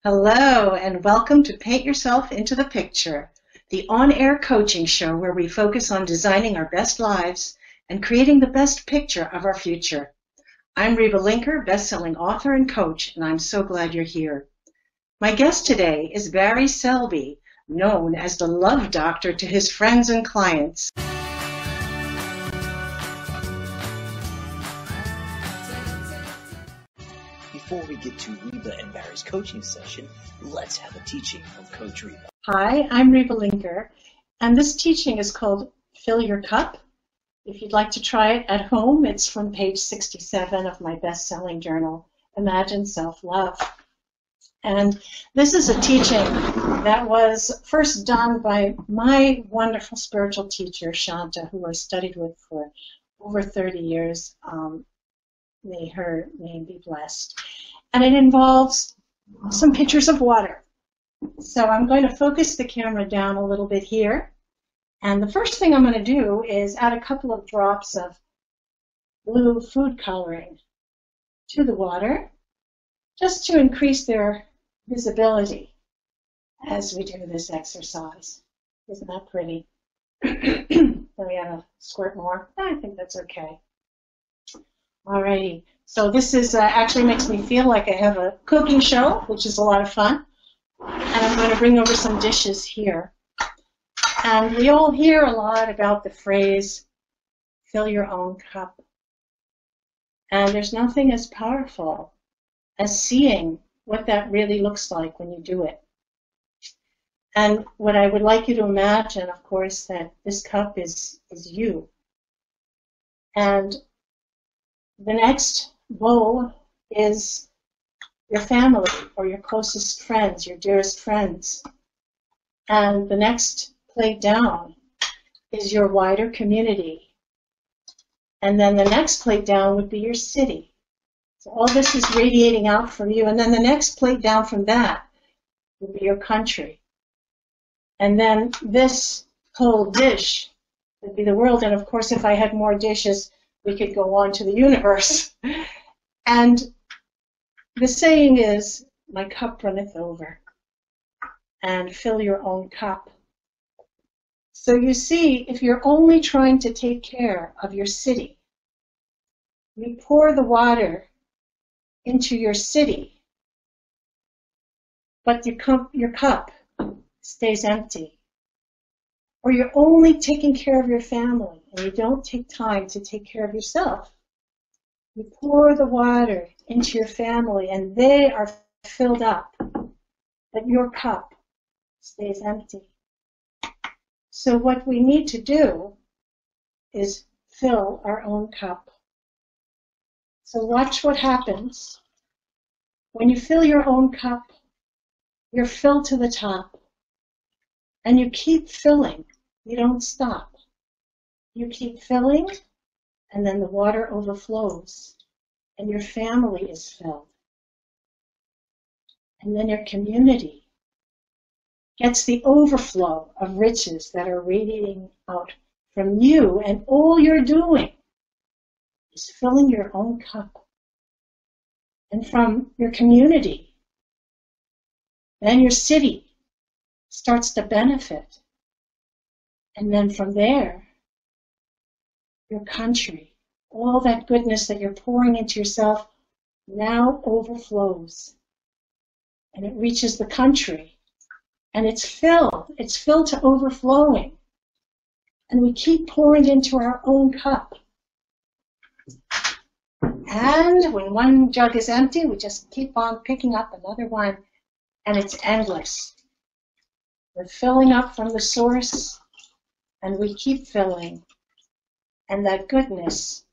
Hello, and welcome to Paint Yourself into the Picture, the on-air coaching show where we focus on designing our best lives and creating the best picture of our future. I'm Reba Linker, best-selling author and coach, and I'm so glad you're here. My guest today is Barry Selby, known as the love doctor to his friends and clients. Before we get to Reba and Barry's coaching session, let's have a teaching from Coach Reba. Hi, I'm Reba Linker, and this teaching is called Fill Your Cup. If you'd like to try it at home, it's from page 67 of my best-selling journal, Imagine Self-Love. And this is a teaching that was first done by my wonderful spiritual teacher, Shanta, who I studied with for over 30 years. May her name be blessed. And it involves some pictures of water. So I'm going to focus the camera down a little bit here. And the first thing I'm going to do is add a couple of drops of blue food coloring to the water, just to increase their visibility as we do this exercise. Isn't that pretty? Then we add a squirt more. I think that's okay. Alrighty, so this is actually makes me feel like I have a cooking show, which is a lot of fun. And I'm going to bring over some dishes here. And we all hear a lot about the phrase, fill your own cup. And there's nothing as powerful as seeing what that really looks like when you do it. And what I would like you to imagine, of course, that this cup is you. And the next bowl is your family or your closest friends, your dearest friends. And the next plate down is your wider community. And then the next plate down would be your city. So all this is radiating out from you. And then the next plate down from that would be your country. And then this whole dish would be the world. And of course, if I had more dishes, we could go on to the universe. And the saying is, my cup runneth over. And fill your own cup. So you see, if you're only trying to take care of your city, you pour the water into your city, but your cup stays empty. Or you're only taking care of your family and you don't take time to take care of yourself. You pour the water into your family and they are filled up, but your cup stays empty. So what we need to do is fill our own cup. So watch what happens. When you fill your own cup, you're filled to the top. And you keep filling. You don't stop. You keep filling, and then the water overflows, and your family is filled. And then your community gets the overflow of riches that are radiating out from you, and all you're doing is filling your own cup. And from your community, then your city starts to benefit. And then from there, your country, all that goodness that you're pouring into yourself now overflows. And it reaches the country. And it's filled. It's filled to overflowing. And we keep pouring into our own cup. And when one jug is empty, we just keep on picking up another one. And it's endless. We're filling up from the source, and we keep filling, and that goodness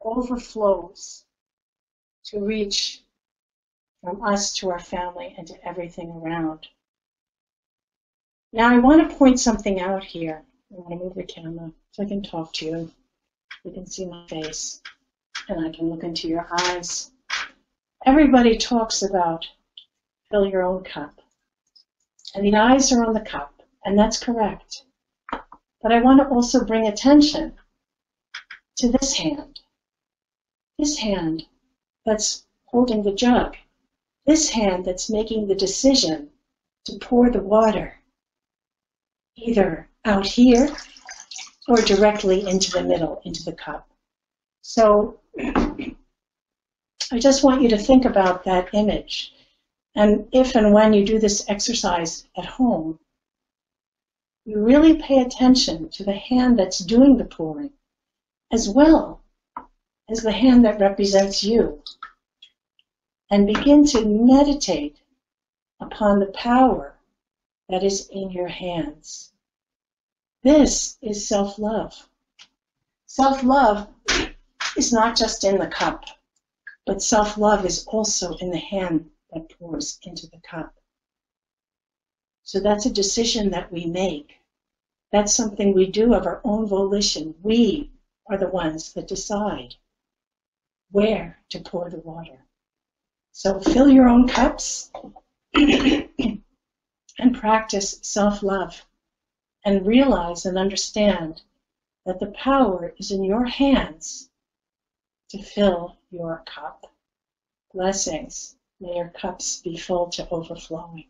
overflows to reach from us to our family and to everything around. Now I want to point something out here. I want to move the camera so I can talk to you. You can see my face, and I can look into your eyes. Everybody talks about fill your own cup. And the eyes are on the cup, and that's correct. But I want to also bring attention to this hand that's holding the jug. this hand that's making the decision to pour the water either out here or directly into the middle, into the cup. So I just want you to think about that image. And if and when you do this exercise at home, you really pay attention to the hand that's doing the pouring, as well as the hand that represents you, and begin to meditate upon the power that is in your hands. This is self-love. Self-love is not just in the cup, but self-love is also in the hand that pours into the cup. So that's a decision that we make. That's something we do of our own volition. We are the ones that decide where to pour the water. So fill your own cups and practice self-love, and realize and understand that the power is in your hands to fill your cup. Blessings. May your cups be full to overflowing.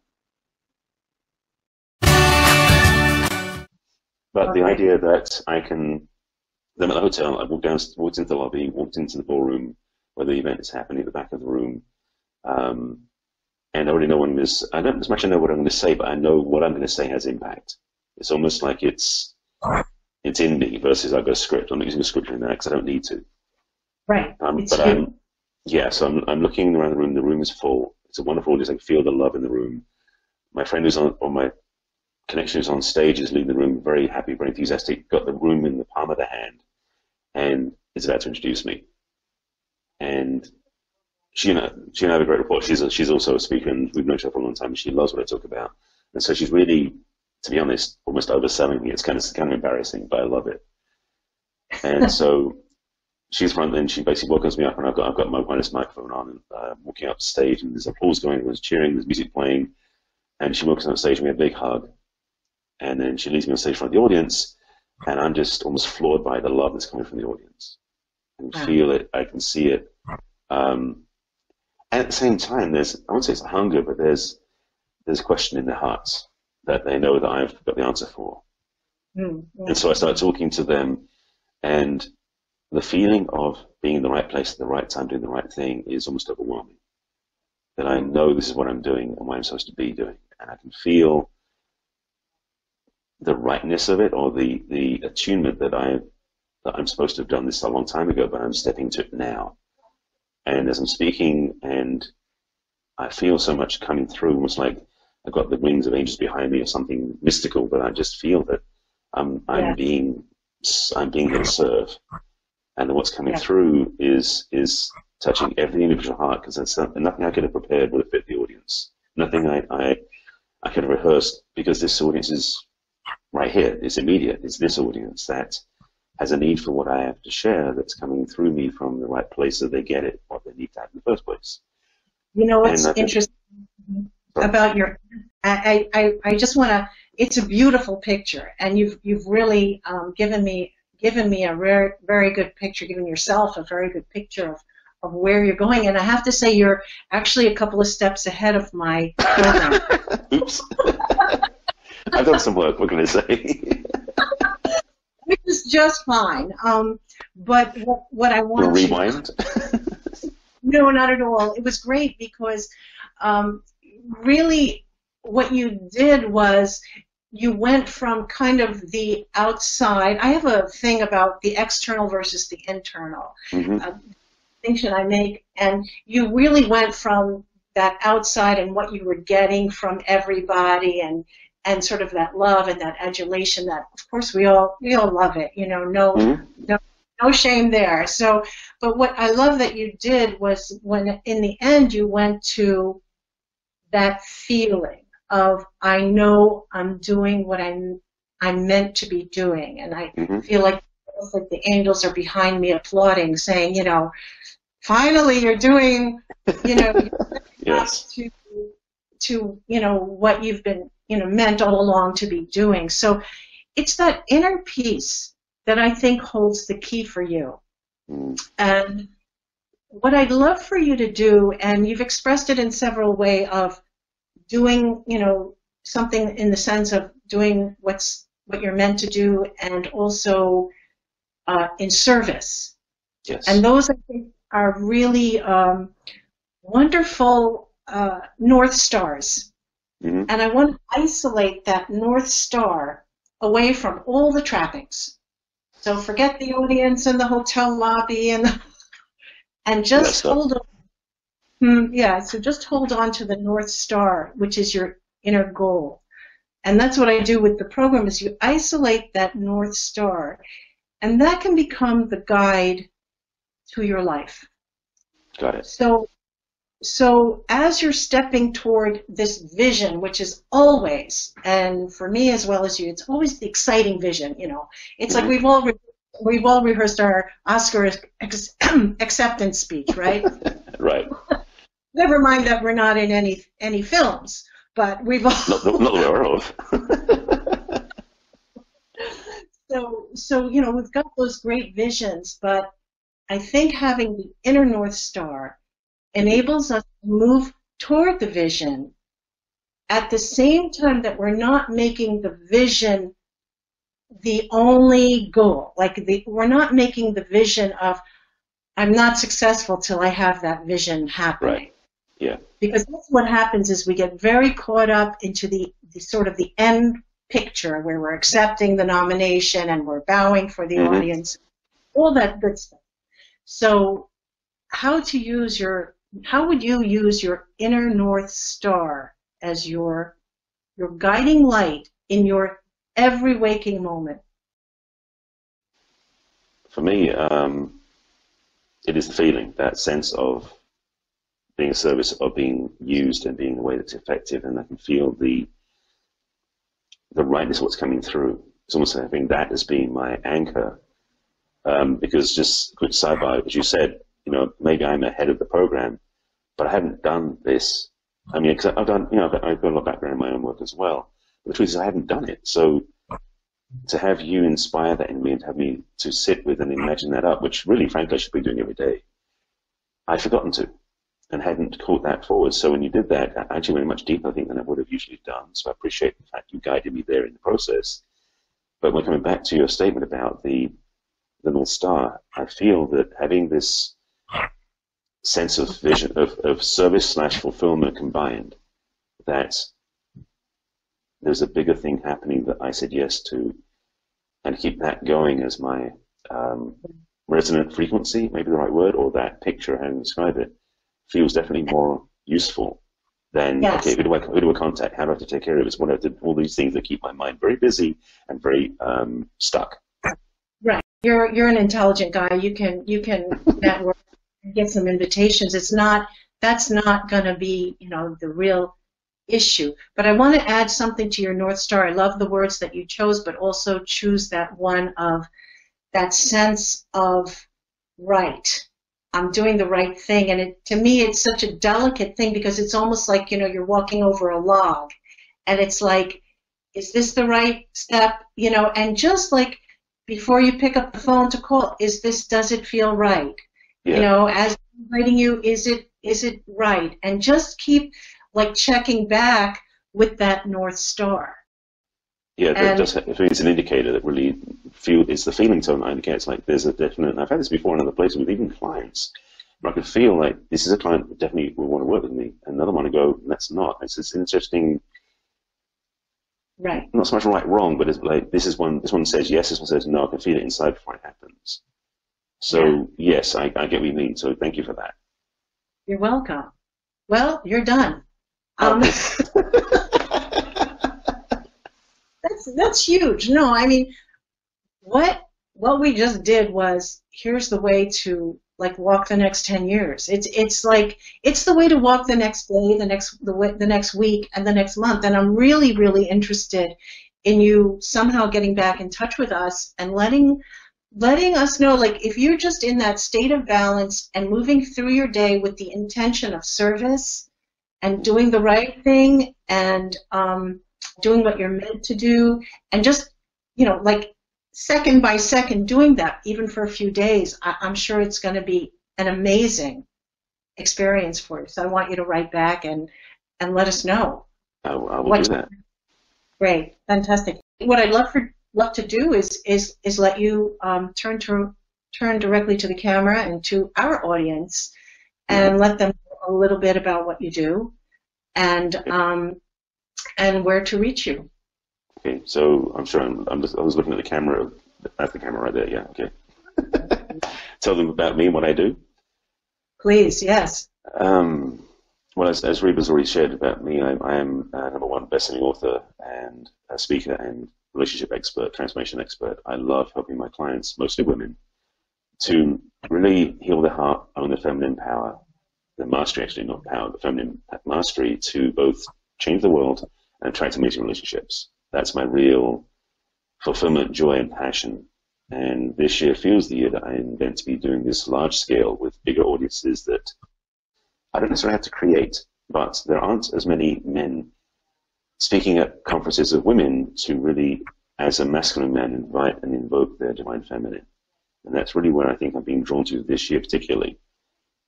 But the idea that I can, then at the hotel, I walked into the lobby, walked into the ballroom where the event is happening, at the back of the room, and I already know what I don't as much I know what I'm going to say, but I know what I'm going to say has impact. It's almost like it's in me versus I've got a script. I'm not using a script in there because I don't need to. Right. So I'm looking around the room. The room is full. It's a wonderful audience. I can feel the love in the room. My friend my connection who's on stage is leading the room, very happy, very enthusiastic, got the room in the palm of the hand, and is about to introduce me. And she and I have a great rapport. She's also a speaker, and we've known each other for a long time, and she loves what I talk about. And so she's really, to be honest, almost overselling me. It's kind of embarrassing, but I love it. And so she's front, and she basically welcomes me up, and I've got my wireless microphone on, and walking up stage, and there's applause going, there's cheering, there's music playing, and she welcomes me up stage, and we have a big hug. And then she leads me on stage in front of the audience, and I'm just almost floored by the love that's coming from the audience. I can feel it, I can see it. And at the same time, I won't say it's a hunger, but there's a question in their hearts that they know that I've got the answer for. And so I start talking to them, and the feeling of being in the right place at the right time, doing the right thing, is almost overwhelming. That I know this is what I'm doing and what I'm supposed to be doing. And I can feel the rightness of it, or the attunement that I'm supposed to have done this a long time ago, but I'm stepping to it now. And as I'm speaking, and I feel so much coming through, almost like I've got the wings of angels behind me or something mystical, but I just feel that I'm being here to serve. And then what's coming through is touching every individual heart, because nothing I could have prepared would have fit the audience. Nothing I could have rehearsed, because this audience is right here. It's immediate. It's this audience that has a need for what I have to share, that's coming through me from the right place, so they get it, what they need to have in the first place. You know what's interesting about your, I just want to, it's a beautiful picture, and you've really given me a very, very good picture, given yourself a very good picture of where you're going. And I have to say, you're actually a couple of steps ahead of my program. Oops. I've done some work, what can I say? Which is just fine. But what I want to rewind? No, not at all. It was great, because really what you did was you went from kind of the outside. I have a thing about the external versus the internal distinction I make, and you really went from that outside and what you were getting from everybody, and sort of that love and that adulation that, of course, we all love it, no shame there. So, but what I love that you did was, when in the end you went to that feeling of, I know I'm doing what I'm meant to be doing, and I feel like the angels are behind me applauding, saying, finally you're doing, yes, to what you've been meant all along to be doing. So it's that inner peace that I think holds the key for you. And what I'd love for you to do, and you've expressed it in several ways of doing, something in the sense of doing what you're meant to do, and also in service. Yes. And those, I think, are really wonderful North Stars. Mm-hmm. And I want to isolate that North Star away from all the trappings. So forget the audience and the hotel lobby and just hold on. So just hold on to the North Star, which is your inner goal. And that's what I do with the program, is you isolate that North Star, and that can become the guide to your life. Got it. So as you're stepping toward this vision, which is always, and for me as well as you, it's always the exciting vision. It's like we've all rehearsed our Oscar acceptance speech, right? Right. Never mind that we're not in any films, but we've all not that we're aware of. So we've got those great visions, but I think having the inner North Star enables us to move toward the vision at the same time that we're not making the vision the only goal. We're not making the vision of, I'm not successful till I have that vision happening. Right. Yeah. Because that's what happens, is we get very caught up into the sort of the end picture where we're accepting the nomination and we're bowing for the audience, all that good stuff. So how would you use your inner North Star as your guiding light in your every waking moment? For me, it is the feeling, that sense of being a service, of being used and being in a way that's effective, and I can feel the rightness of what's coming through. It's almost like having that as being my anchor, because just quick sidebar, as you said, maybe I'm ahead of the program, but I haven't done this. I mean, because I've done, I've got a lot of background in my own work as well. But the truth is, I haven't done it. So to have you inspire that in me and have me to sit with and imagine that up, which really, frankly, I should be doing every day, I'd forgotten to and hadn't caught that forward. So when you did that, I actually went much deeper, I think, than I would have usually done. So I appreciate the fact you guided me there in the process. But when coming back to your statement about the North Star, I feel that having this sense of vision, of service/fulfillment combined, that there's a bigger thing happening that I said yes to, and keep that going as my resonant frequency, maybe the right word, or that picture, how you describe it, feels definitely more useful than, okay, who do I contact? How do I have to take care of this? What do I have to, all these things that keep my mind very busy and very stuck. Right. You're an intelligent guy. You can network and get some invitations. That's not going to be, the real issue. But I want to add something to your North Star. I love the words that you chose, but also choose that one of that sense of right. I'm doing the right thing. And to me, it's such a delicate thing, because it's almost like, you're walking over a log. And it's like, is this the right step? And just like before you pick up the phone to call, does it feel right? Yeah. As I'm writing you, is it right? And just keep checking back with that North Star. Yeah, it's an indicator that really it's the feeling tone that indicates there's a definite, and I've had this before in other places with even clients, where I could feel like this is a client that definitely will want to work with me, and another one to go, that's not. It's this interesting, right? Not so much right, wrong, but it's like this one says yes, this one says no. I can feel it inside before it happens. So yes, I get what you mean. So thank you for that. You're welcome. Well, you're done. That's huge. No, I mean, what we just did was, here's the way to walk the next 10 years. It's the way to walk the next day, the next week, and the next month. And I'm really, really interested in you somehow getting back in touch with us and letting us know, if you're just in that state of balance and moving through your day with the intention of service and doing the right thing and doing what you're meant to do, and just, second by second doing that, even for a few days, I'm sure it's going to be an amazing experience for you. So I want you to write back and let us know. I will do that. Great, fantastic. What I'd love to do is let you turn directly to the camera and to our audience and let them know a little bit about what you do and where to reach you. Okay, so I'm sure I was looking at the camera. That's the camera right there. Yeah. Okay. Tell them about me and what I do. Please, yes. Well, as Reba's already shared about me, I am #1 best-selling author and a speaker and relationship expert, transformation expert. I love helping my clients, mostly women, to really heal their heart, own their feminine power, the mastery, actually, not power, the feminine mastery, to both change the world and attract amazing relationships. That's my real fulfillment, joy, and passion. And this year feels the year that I am going to be doing this large scale with bigger audiences that I don't necessarily have to create, but there aren't as many men speaking at conferences of women to really, as a masculine man, invite and invoke their divine feminine. And that's really where I think I'm being drawn to this year particularly.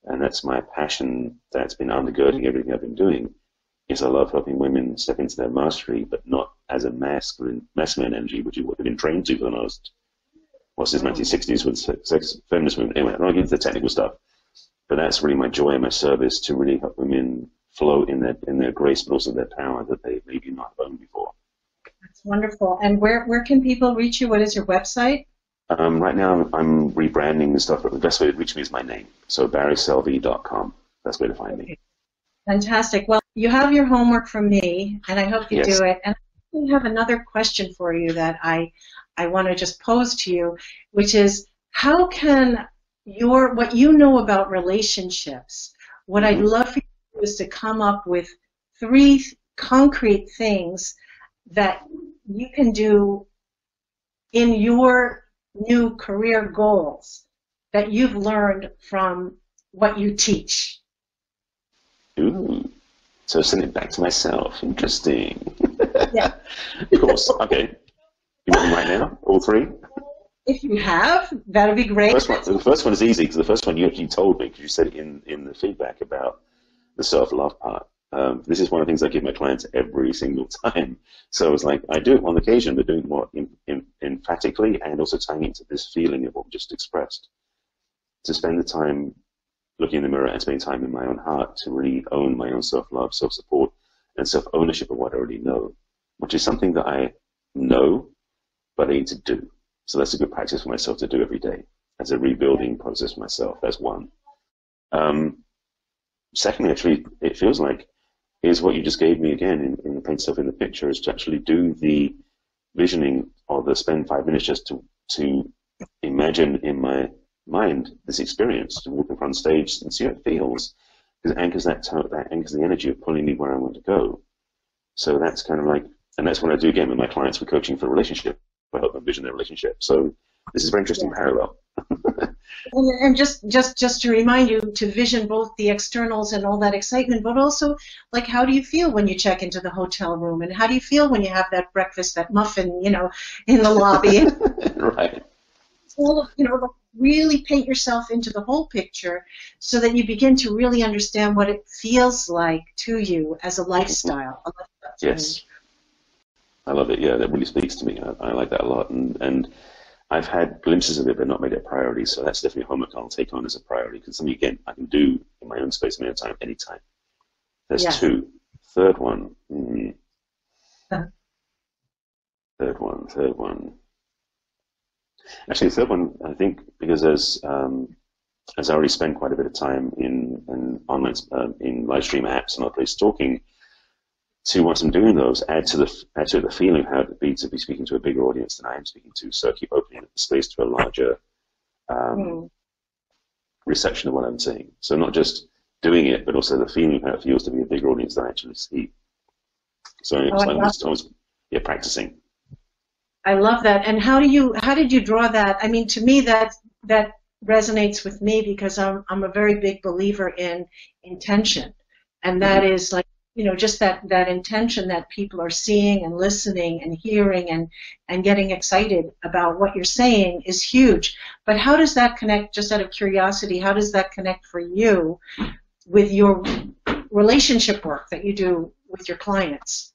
And that's my passion that's been undergirding everything I've been doing, is I love helping women step into their mastery, but not as a masculine energy, which is what they've been trained to for the most, since 1960s with sex feminist movement. Anyway, I'm not getting into the technical stuff, but that's really my joy and my service, to really help women flow in their grace, but also their power that they maybe not have owned before. That's wonderful. And where can people reach you? What is your website? Right now I'm rebranding the stuff, but the best way to reach me is my name. So barryselby.com. That's the way to find me. Fantastic. Well, you have your homework from me, and I hope you do it. And I have another question for you that I want to just pose to you, which is, how can what you know about relationships, what I'd love for you to do is to come up with 3 concrete things that you can do in your new career goals that you've learned from what you teach. Ooh, so send it back to myself. Interesting. Yeah. Of course. Okay. You want them right now? All 3? If you have, that'd be great. The first one is easy, because the first one you actually told me, because you said it in the feedback about the self-love part. This is one of the things I give my clients every single time. So it's like, I do it on occasion, but doing it more emphatically, and also tying into this feeling of what we just expressed. To spend the time looking in the mirror and spending time in my own heart to really own my own self-love, self-support, and self-ownership of what I already know, which is something that I know, but I need to do. So that's a good practice for myself to do every day as a rebuilding process for myself. That's one. Secondly, actually, it feels like, is what you just gave me again in the paint stuff in the picture, is to actually do the visioning, or spend 5 minutes just to imagine in my mind this experience, to walk in front of stage and see how it feels, because it anchors that anchors the energy of pulling me where I want to go. So that's kind of like, and that's what I do again with my clients for coaching for a relationship. I help them vision their relationship. So this is a very interesting parallel. And just to remind you to vision both the externals and all that excitement, but also, like, how do you feel when you check into the hotel room, and how do you feel when you have that breakfast, that muffin, in the lobby? Right. So, really paint yourself into the whole picture so that you begin to really understand what it feels like to you as a lifestyle. Yes. I love it. Yeah, that really speaks to me. I like that a lot. And I've had glimpses of it, but not made it a priority. So that's definitely homework I'll take on as a priority, because something, again, I can do in my own space, my own time, anytime. There's 2. Third one. Third one. Actually, the third one, I think, because as I already spent quite a bit of time in online, in live stream apps and other places talking, to once I'm doing those, add to the feeling of how it would be to be speaking to a bigger audience than I am speaking to. So I keep opening up the space to a larger reception of what I'm saying. So not just doing it, but also the feeling of how it feels to be a bigger audience than I actually see. So I'm just always practicing. I love that. And how did you draw that? I mean, to me, that resonates with me, because I'm a very big believer in intention, and that is like just that intention that people are seeing and listening and hearing and getting excited about what you're saying is huge. But how does that connect, just out of curiosity, how does that connect for you with your relationship work that you do with your clients?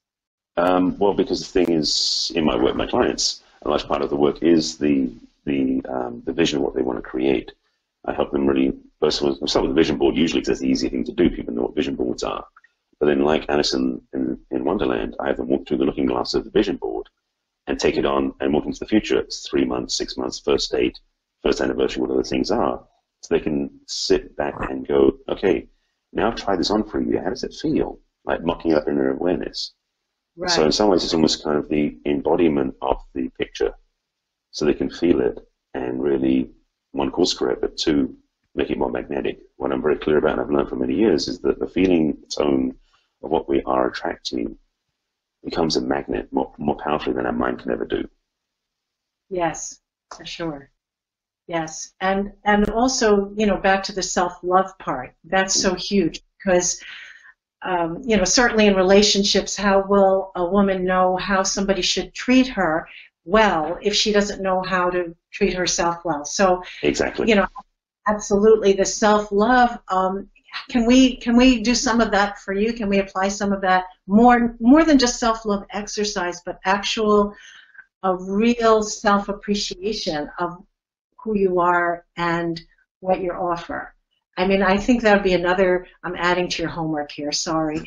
Well, because the thing is, in my work, my clients, a large part of the work is the vision of what they want to create. I help them really, first of all, start with the vision board, usually because that's the easy thing to do. People know what vision boards are. But then, like Alice in Wonderland, I have them walk through the looking glass of the vision board and take it on and walk into the future. It's 3 months, 6 months, first date, first anniversary, whatever the things are. So they can sit back and go, okay, now try this on for you. How does it feel? Like mocking up inner awareness. Right. So in some ways, it's almost kind of the embodiment of the picture, so they can feel it and really, one, course correct, but two, make it more magnetic. What I'm very clear about, and I've learned for many years, is that the feeling tone of what we are attracting becomes a magnet more powerfully than our mind can ever do. Yes, for sure. Yes, and also, back to the self-love part. That's so huge because, certainly in relationships, how will a woman know how somebody should treat her well if she doesn't know how to treat herself well? So, exactly. Absolutely, the self-love. Can we do some of that for you? Can we apply some of that more than just self-love exercise, but a real self-appreciation of who you are and what you offer? I mean, I think that would be another. I'm adding to your homework here. Sorry.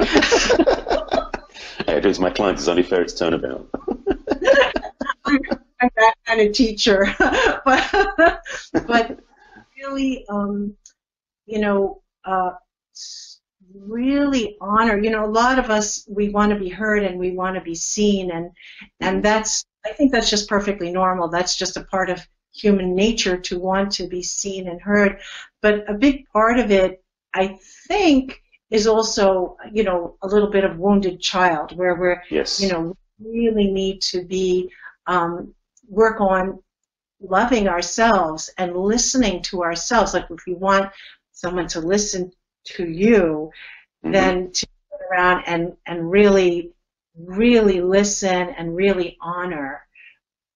It is my client. It's only fair it's turnabout. I'm that kind of teacher, but really, really honor. A lot of us, we want to be heard and we want to be seen, and I think that's just perfectly normal. That's just a part of human nature to want to be seen and heard. But a big part of it, I think, is also, a little bit of wounded child, where we're, yes. Really need to be work on loving ourselves and listening to ourselves. Like if we want someone to listen to you, then to turn around and really, really listen and really honor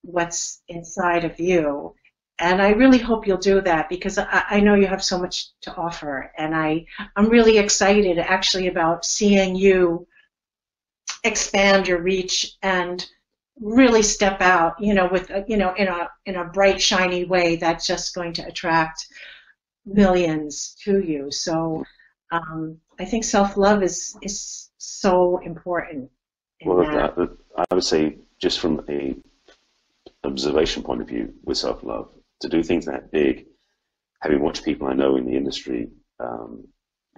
what's inside of you. And I really hope you'll do that, because I know you have so much to offer, and I'm really excited actually about seeing you expand your reach and really step out, with in a bright, shiny way that's just going to attract millions to you. So I think self-love is so important. Well, I would say, just from a observation point of view with self-love, to do things that big, having watched people I know in the industry go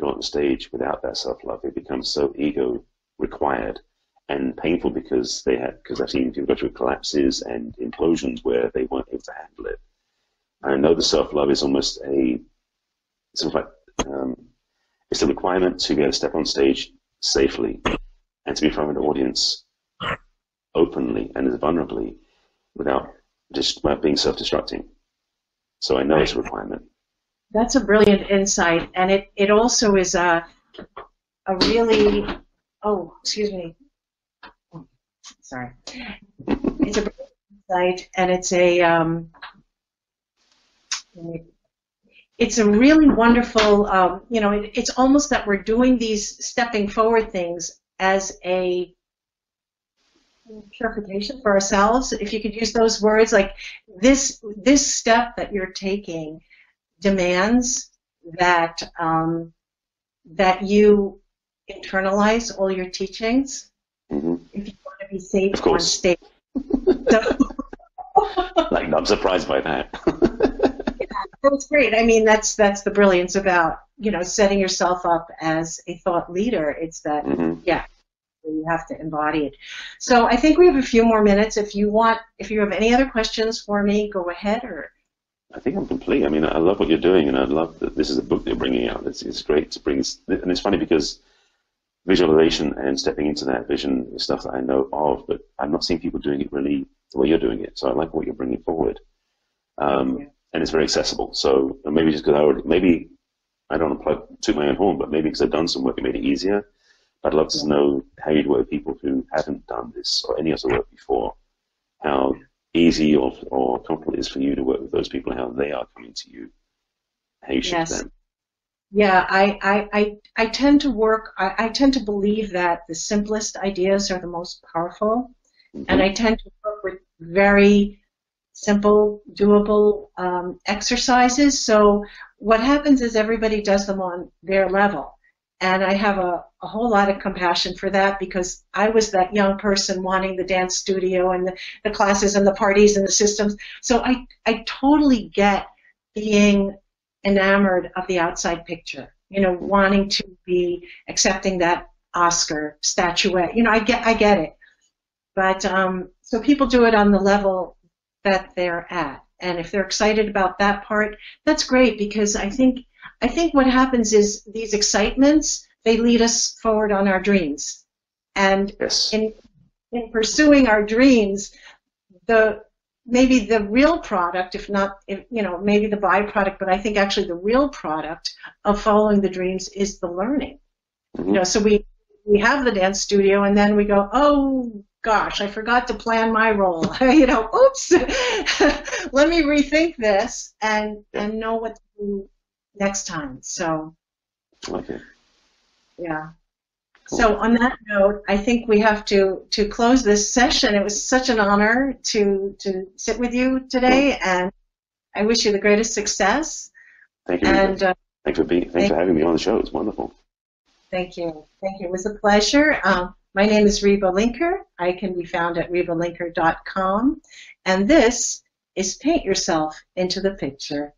on stage without that self-love, it becomes so ego required and painful, because I've seen people go through collapses and implosions where they weren't able to handle it. I know the self-love is almost it's a requirement to be able to step on stage safely and to be in front of an audience openly and vulnerably without being self-destructing. So I know it's a requirement. That's a brilliant insight, and it also is a really, excuse me, sorry. It's a brilliant insight, and it's a really wonderful, it's almost that we're doing these stepping forward things as a purification for ourselves, if you could use those words. Like this step that you're taking demands that that you internalize all your teachings if you want to be safe on stage. So, like, I'm surprised by that. Yeah, that's great. I mean, that's the brilliance about setting yourself up as a thought leader. It's that you have to embody it. So I think we have a few more minutes. If you have any other questions for me, go ahead. Or I think I'm complete. I mean, I love what you're doing, and I love that this is a book that you're bringing out. It's great to bring, and it's funny because visualization and stepping into that vision is stuff that I know of, but I've not seen people doing it really the way you're doing it. So I like what you're bringing forward, and it's very accessible. So maybe just because I don't want to toot my own horn, but maybe because I've done some work, it made it easier. I'd love to know how you'd work with people who haven't done this or any other work before, how easy or comfortable it is for you to work with those people, how they are coming to you, how you shift them. Yeah, I tend to work, I tend to believe that the simplest ideas are the most powerful, and I tend to work with very simple, doable exercises. So what happens is everybody does them on their level, and I have a whole lot of compassion for that because I was that young person wanting the dance studio and the classes and the parties and the systems. So I totally get being enamored of the outside picture, wanting to be accepting that Oscar statuette. I get it. But so people do it on the level that they're at. And if they're excited about that part, that's great because I think what happens is these excitements, they lead us forward on our dreams. And in pursuing our dreams, maybe the real product, maybe the byproduct, but I think actually the real product of following the dreams is the learning. So we have the dance studio, and then we go, oh gosh, I forgot to plan my role. Oops, let me rethink this and know what to do next time. So, okay. Yeah. So on that note, I think we have to close this session. It was such an honor to sit with you today, and I wish you the greatest success. Thank you. And thanks for having me on the show. It's wonderful. Thank you. It was a pleasure. My name is Reba Linker. I can be found at rebalinker.com, and this is Paint Yourself into the Picture.